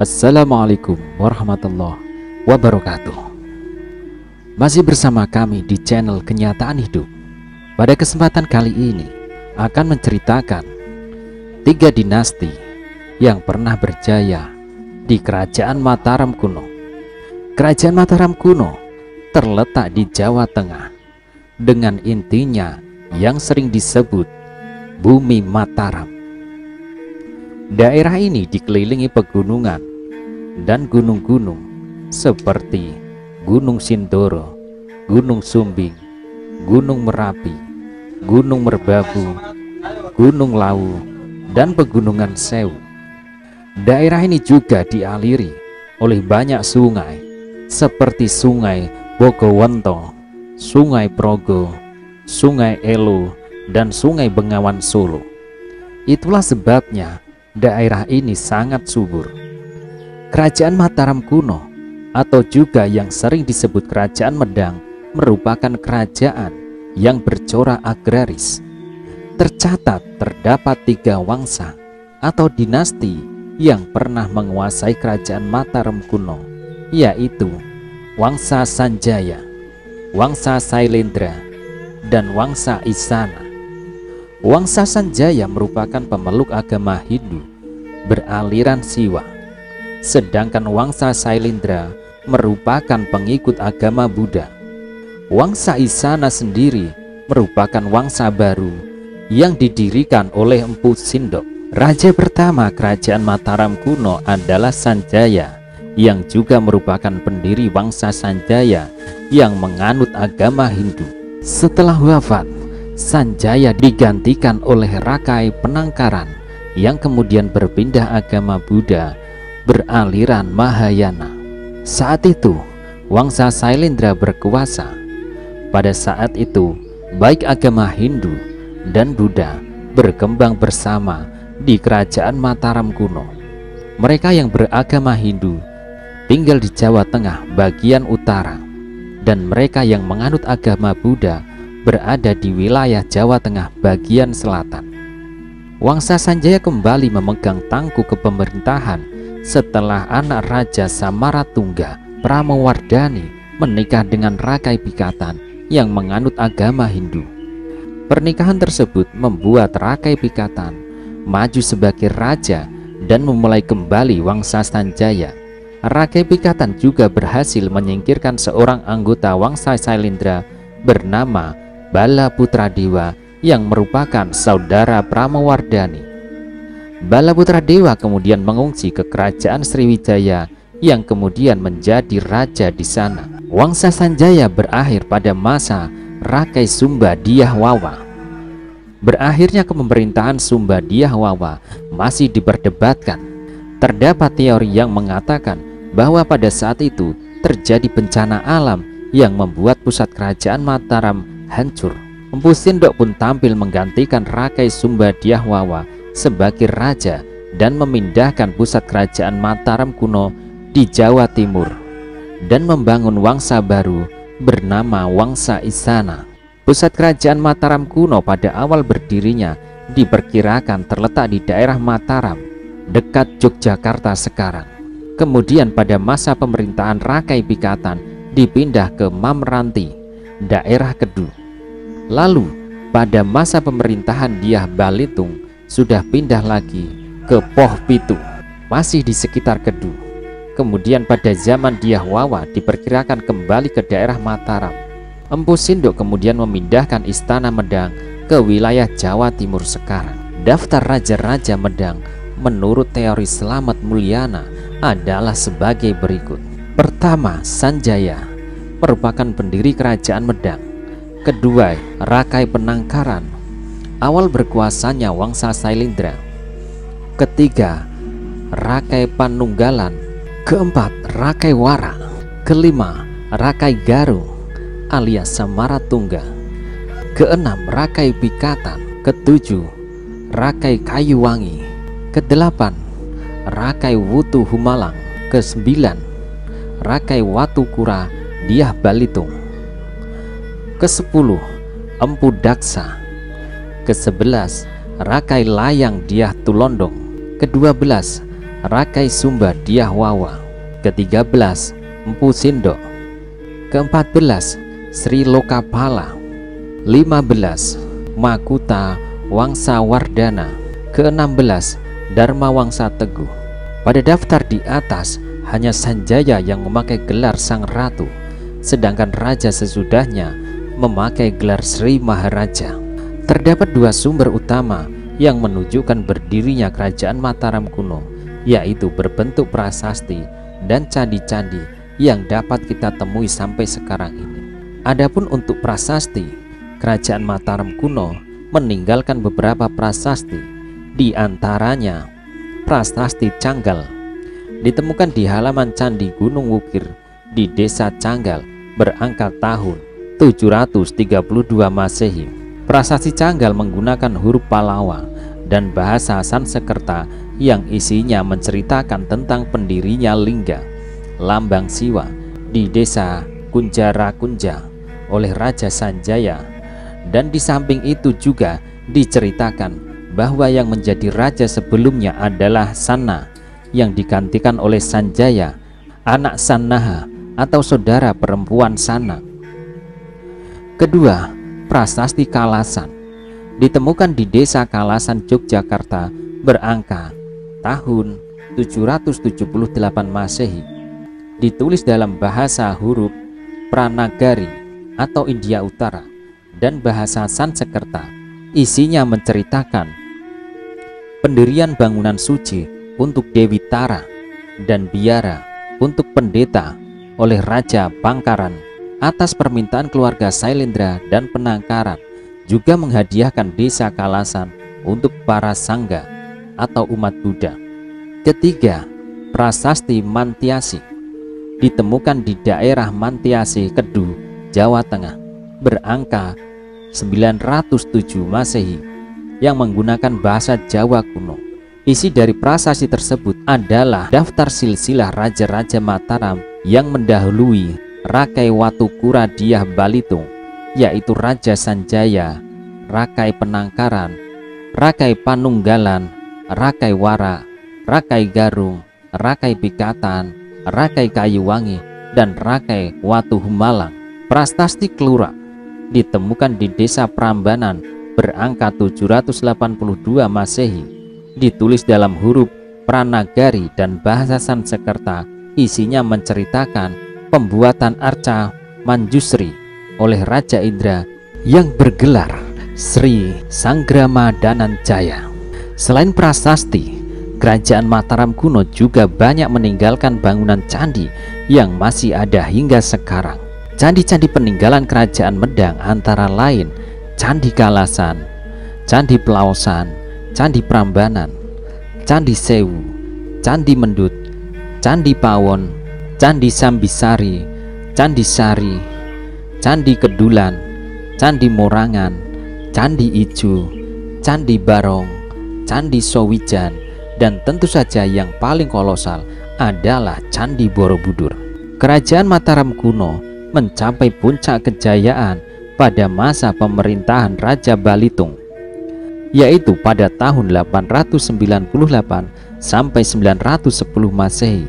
Assalamualaikum warahmatullahi wabarakatuh. Masih bersama kami di channel Kenyataan Hidup. Pada kesempatan kali ini akan menceritakan 3 dinasti yang pernah berjaya di Kerajaan Mataram kuno. Kerajaan Mataram kuno terletak di Jawa Tengah dengan intinya yang sering disebut Bumi Mataram. Daerah ini dikelilingi pegunungan dan gunung-gunung seperti Gunung Sindoro, Gunung Sumbing, Gunung Merapi, Gunung Merbabu, Gunung Lawu, dan Pegunungan Sewu. Daerah ini juga dialiri oleh banyak sungai seperti Sungai Bogowonto, Sungai Progo, Sungai Elo, dan Sungai Bengawan Solo. Itulah sebabnya daerah ini sangat subur. Kerajaan Mataram kuno atau juga yang sering disebut Kerajaan Medang merupakan kerajaan yang bercorak agraris. Tercatat terdapat 3 wangsa atau dinasti yang pernah menguasai Kerajaan Mataram kuno, yaitu Wangsa Sanjaya, Wangsa Sailendra, dan Wangsa Isana. Wangsa Sanjaya merupakan pemeluk agama Hindu beraliran Siwa, sedangkan Wangsa Sailendra merupakan pengikut agama Buddha. Wangsa Isana sendiri merupakan wangsa baru yang didirikan oleh Empu Sindok. Raja pertama Kerajaan Mataram kuno adalah Sanjaya, yang juga merupakan pendiri Wangsa Sanjaya yang menganut agama Hindu. Setelah wafat, Sanjaya digantikan oleh Rakai Penangkaran yang kemudian berpindah agama Buddha beraliran Mahayana. Saat itu Wangsa Sailendra berkuasa. Pada saat itu baik agama Hindu dan Buddha berkembang bersama di Kerajaan Mataram kuno. Mereka yang beragama Hindu tinggal di Jawa Tengah bagian utara, dan mereka yang menganut agama Buddha berada di wilayah Jawa Tengah bagian selatan. Wangsa Sanjaya kembali memegang tangku kepemerintahan setelah anak Raja Samaratungga Pramowardhani menikah dengan Rakai Pikatan yang menganut agama Hindu. Pernikahan tersebut membuat Rakai Pikatan maju sebagai raja dan memulai kembali Wangsa Sanjaya. Rakai Pikatan juga berhasil menyingkirkan seorang anggota Wangsa Sailendra bernama Bala Putradewa yang merupakan saudara Pramowardhani. Bala Putradewa kemudian mengungsi ke Kerajaan Sriwijaya yang kemudian menjadi raja di sana. Wangsa Sanjaya berakhir pada masa Rakai Sumba Dyahwawa. Berakhirnya kepemerintahan Sumba Dyahwawa masih diperdebatkan. Terdapat teori yang mengatakan bahwa pada saat itu terjadi bencana alam yang membuat pusat kerajaan Mataram hancur. Empu Sindok pun tampil menggantikan Rakai Sumba Dyahwawa sebagai raja dan memindahkan pusat kerajaan Mataram kuno di Jawa Timur dan membangun wangsa baru bernama Wangsa Isana. Pusat kerajaan Mataram kuno pada awal berdirinya diperkirakan terletak di daerah Mataram dekat Yogyakarta sekarang. Kemudian pada masa pemerintahan Rakai Pikatan dipindah ke Mamranti, daerah Kedu. Lalu pada masa pemerintahan Dyah Balitung sudah pindah lagi ke Poh Pitu, masih di sekitar Kedu. Kemudian pada zaman Dyahwawa diperkirakan kembali ke daerah Mataram. Empu Sindok kemudian memindahkan Istana Medang ke wilayah Jawa Timur sekarang. Daftar raja-raja Medang menurut teori Slamet Mulyana adalah sebagai berikut. Pertama, Sanjaya merupakan pendiri Kerajaan Medang. Kedua, Rakai Penangkaran, awal berkuasanya Wangsa Sailendra. Ketiga, Rakai Panunggalan. Keempat, Rakai Wara. Kelima, Rakai Garu alias Samaratungga. Keenam, Rakai Pikatan. Ketujuh, Rakai Kayuwangi. Kedelapan, Rakai Wutu Humalang. Kesembilan, Rakai Watukura Dyah Balitung. Kesepuluh, Empu Daksa. Ke-11 Rakai Layang Dyah Tulondong. Ke-12 Rakai Sumba Diahwawa. Ke-13 Empu Sindok. Ke-14 Sri Lokapala. 15 Makuta Wangsa Wardana. Ke-16 Dharma Wangsa Teguh. Pada daftar di atas hanya Sanjaya yang memakai gelar Sang Ratu, sedangkan raja sesudahnya memakai gelar Sri Maharaja. Terdapat dua sumber utama yang menunjukkan berdirinya kerajaan Mataram kuno, yaitu berbentuk prasasti dan candi-candi yang dapat kita temui sampai sekarang ini. Adapun untuk prasasti, kerajaan Mataram kuno meninggalkan beberapa prasasti, di antaranya prasasti Canggal ditemukan di halaman Candi Gunung Wukir di Desa Canggal berangkat tahun 732 Masehi. Prasasti Canggal menggunakan huruf Palawa dan bahasa Sansekerta yang isinya menceritakan tentang pendirinya lingga lambang Siwa di Desa Kunjarakunja oleh Raja Sanjaya, dan di samping itu juga diceritakan bahwa yang menjadi raja sebelumnya adalah Sanna yang digantikan oleh Sanjaya, anak Sannaha atau saudara perempuan Sana. Kedua, prasasti Kalasan ditemukan di Desa Kalasan, Yogyakarta berangka tahun 778 Masehi. Ditulis dalam bahasa huruf Pranagari atau India Utara dan bahasa Sansekerta. Isinya menceritakan pendirian bangunan suci untuk Dewi Tara dan biara untuk pendeta oleh Raja Bangkaran atas permintaan keluarga Sailendra dan Penangkaran, juga menghadiahkan Desa Kalasan untuk para sangga atau umat Buddha. Ketiga, prasasti Mantiasi ditemukan di daerah Mantiasi, Kedu, Jawa Tengah berangka 907 Masehi yang menggunakan bahasa Jawa kuno. Isi dari prasasti tersebut adalah daftar silsilah raja-raja Mataram yang mendahului Rakai Watukura Diah Balitung, yaitu Raja Sanjaya, Rakai Penangkaran, Rakai Panunggalan, Rakai Wara, Rakai Garung, Rakai Pikatan, Rakai Kayuwangi, dan Rakai Watuhumalang. Prasasti Klura ditemukan di Desa Prambanan berangka 782 Masehi, ditulis dalam huruf Pranagari dan bahasa Sansekerta. Isinya menceritakan pembuatan arca Manjusri oleh Raja Indra yang bergelar Sri Sanggrama Dananjaya. Selain prasasti, kerajaan Mataram kuno juga banyak meninggalkan bangunan candi yang masih ada hingga sekarang. Candi-candi peninggalan kerajaan Medang antara lain Candi Kalasan, Candi Pelaosan, Candi Prambanan, Candi Sewu, Candi Mendut, Candi Pawon, Candi Sambisari, Candi Sari, Candi Kedulan, Candi Morangan, Candi Ijo, Candi Barong, Candi Sowijan, dan tentu saja yang paling kolosal adalah Candi Borobudur. Kerajaan Mataram kuno mencapai puncak kejayaan pada masa pemerintahan Raja Balitung, yaitu pada tahun 898 sampai 910 Masehi.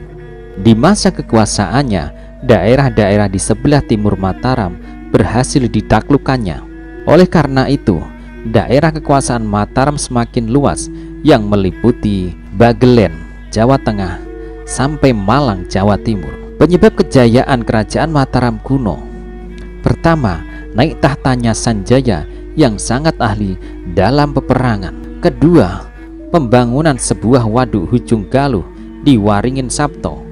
Di masa kekuasaannya, daerah-daerah di sebelah timur Mataram berhasil ditaklukkannya. Oleh karena itu, daerah kekuasaan Mataram semakin luas yang meliputi Bagelen, Jawa Tengah, sampai Malang, Jawa Timur. Penyebab kejayaan kerajaan Mataram kuno: pertama, naik tahtanya Sanjaya yang sangat ahli dalam peperangan. Kedua, pembangunan sebuah waduk Hujung Galuh di Waringin Sapto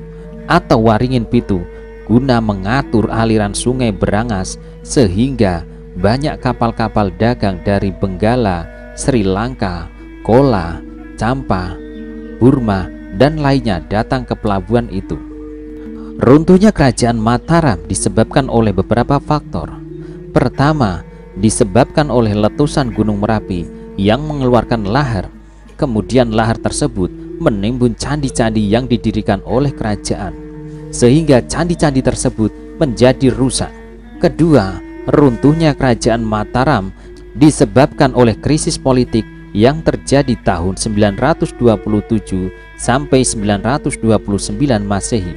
atau Waringin Pitu guna mengatur aliran sungai Berangas sehingga banyak kapal-kapal dagang dari Benggala, Sri Lanka, Kola, Campa, Burma, dan lainnya datang ke pelabuhan itu. Runtuhnya kerajaan Mataram disebabkan oleh beberapa faktor. Pertama, disebabkan oleh letusan Gunung Merapi yang mengeluarkan lahar. Kemudian lahar tersebut menimbun candi-candi yang didirikan oleh kerajaan, sehingga candi-candi tersebut menjadi rusak. Kedua, runtuhnya kerajaan Mataram disebabkan oleh krisis politik yang terjadi tahun 927 sampai 929 Masehi.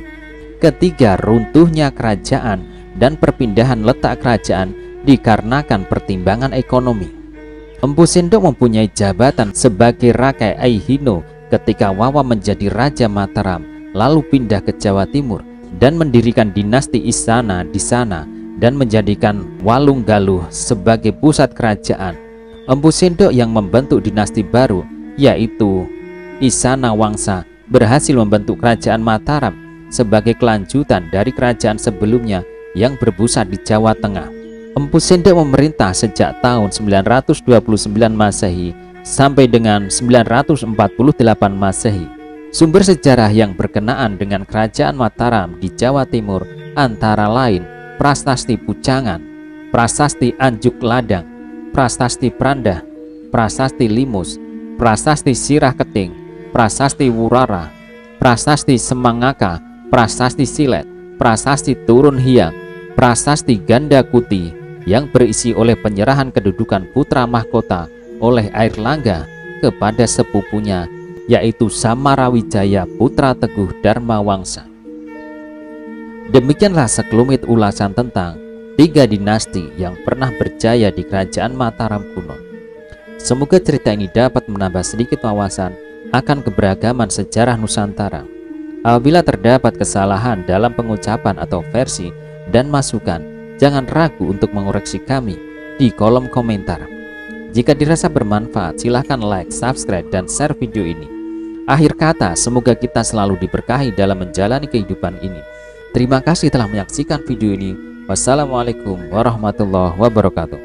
Ketiga, runtuhnya kerajaan dan perpindahan letak kerajaan dikarenakan pertimbangan ekonomi. Empu Sindok mempunyai jabatan sebagai Rakai Aihino ketika Wawa menjadi Raja Mataram, lalu pindah ke Jawa Timur dan mendirikan dinasti Istana di sana dan menjadikan Walunggaluh sebagai pusat kerajaan. Empu Sindok yang membentuk dinasti baru, yaitu Isana Wangsa, berhasil membentuk kerajaan Mataram sebagai kelanjutan dari kerajaan sebelumnya yang berpusat di Jawa Tengah. Empu Sindok memerintah sejak tahun 929 Masehi sampai dengan 948 Masehi. Sumber sejarah yang berkenaan dengan kerajaan Mataram di Jawa Timur antara lain Prasasti Pucangan, Prasasti Anjuk Ladang, Prasasti Prandah, Prasasti Limus, Prasasti Sirah Keting, Prasasti Wurara, Prasasti Semangaka, Prasasti Silet, Prasasti Turun Hyang, Prasasti Ganda Kuti yang berisi oleh penyerahan kedudukan putra mahkota oleh Airlangga kepada sepupunya, yaitu Samarawijaya putra Teguh Dharma Wangsa. Demikianlah sekelumit ulasan tentang 3 dinasti yang pernah berjaya di kerajaan Mataram kuno. Semoga cerita ini dapat menambah sedikit wawasan akan keberagaman sejarah Nusantara. Apabila terdapat kesalahan dalam pengucapan atau versi dan masukan, jangan ragu untuk mengoreksi kami di kolom komentar. Jika dirasa bermanfaat, silahkan like, subscribe, dan share video ini. Akhir kata, semoga kita selalu diberkahi dalam menjalani kehidupan ini. Terima kasih telah menyaksikan video ini. Wassalamualaikum warahmatullahi wabarakatuh.